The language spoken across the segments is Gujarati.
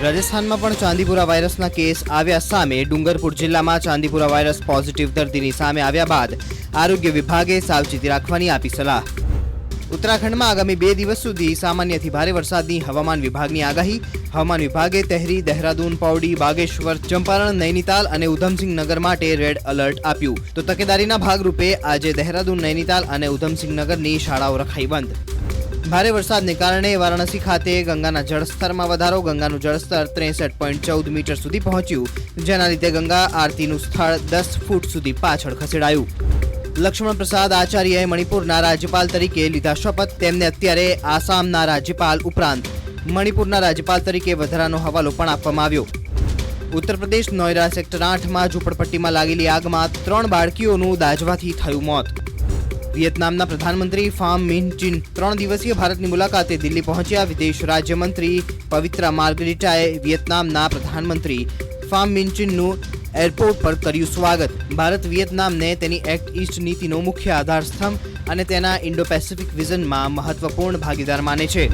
રાજસ્થાનમાં પણ ચાંદીપુરા વાયરસના કેસ આવ્યા સામે ડુંગરપુર જિલ્લામાં ચાંદીપુરા વાયરસ પોઝિટિવ દર્દીની સામે આવ્યા બાદ આરોગ્ય વિભાગે સાવચેતી રાખવાની આપી સલાહ. ઉત્તરાખંડમાં આગામી 2 દિવસ સુધી સામાન્યથી ભારે વરસાદની હવામાન વિભાગની આગાહી. હવામાન વિભાગે તેહરી, દહેરાદૂન, પૌડી, બાગેશ્વર, ચંપારણ, નૈનીતાલ અને ઉધમસિંહ નગર માટે રેડ એલર્ટ આપ્યું. તો તકેદારીના ભાગરૂપે આજે દહેરાદૂન, નૈનીતાલ અને ઉધમસિંહ નગરની શાળાઓ રખાઈ બંધ. ભારે વરસાદને કારણે વારાણસી ખાતે ગંગાના જળસ્તરમાં વધારો. ગંગાનું જળસ્તર 63.14 મીટર સુધી પહોંચ્યું, જેના લીધે ગંગા આરતીનું સ્થળ 10 ફૂટ સુધી પાછળ ખસેડાયું. લક્ષ્મણ પ્રસાદ આચાર્યએ મણિપુરના રાજ્યપાલ તરીકે લીધા શપથ. તેમને અત્યારે આસામના રાજ્યપાલ ઉપરાંત મણિપુરના રાજ્યપાલ તરીકે વધારાનો હવાલો પણ આપવામાં આવ્યો. ઉત્તર પ્રદેશ નોઈડા સેક્ટર 8માં ઝૂંપડપટ્ટીમાં લાગેલી આગમાં 3 બાળકીઓનું દાઝવાથી થયું મોત. વિયેતનામના પ્રધાનમંત્રી ફામ મિન્ચિન 3 દિવસીય ભારતની મુલાકાતે દિલ્હી પહોંચ્યા. વિદેશ રાજ્યમંત્રી પવિત્રા માર્ગરીટાએ વિયેતનામના પ્રધાનમંત્રી ફામ મિન્ચિનનું એરપોર્ટ પર કર્યું સ્વાગત. ભારત વિયેતનામને તેની એક્ટ ઈસ્ટ નીતિનો મુખ્ય આધારસ્તંભ અને તેના ઇન્ડો પેસિફિક વિઝનમાં મહત્વપૂર્ણ ભાગીદાર માને છે.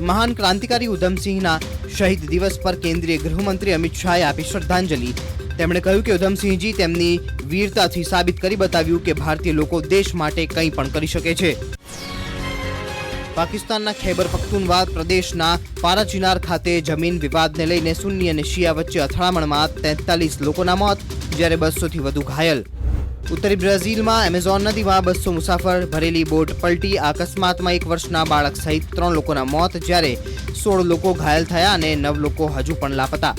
મહાન ક્રાંતિકારી ઉધમસિંહના શહીદ દિવસ પર કેન્દ્રીય ગૃહમંત્રી અમિત શાહે આપી શ્રદ્ધાંજલિ. તેમણે કહ્યું કે ઉધમસિંહજી તેમની વીરતાથી સાબિત કરી બતાવ્યું કે ભારતીય લોકો દેશ માટે કંઈ પણ કરી શકે છે. પાકિસ્તાનના ખૈબર પખ્તુનવા પ્રદેશના પારાચીનાર ખાતે જમીન વિવાદને લઈને સુન્ની અને શિયા વચ્ચે અથડામણમાં 43 લોકોના મોત, જ્યારે 200 થી વધુ ઘાયલ. ઉત્તરી બ્રાઝિલમાં એમેઝોન નદીમાં 200 મુસાફર ભરેલી બોટ પલટી. આ અકસ્માતમાં 1 વર્ષના બાળક સહિત 3 લોકોના મોત, જ્યારે 16 લોકો ઘાયલ થયા અને 9 લોકો હજુ પણ લાપતા.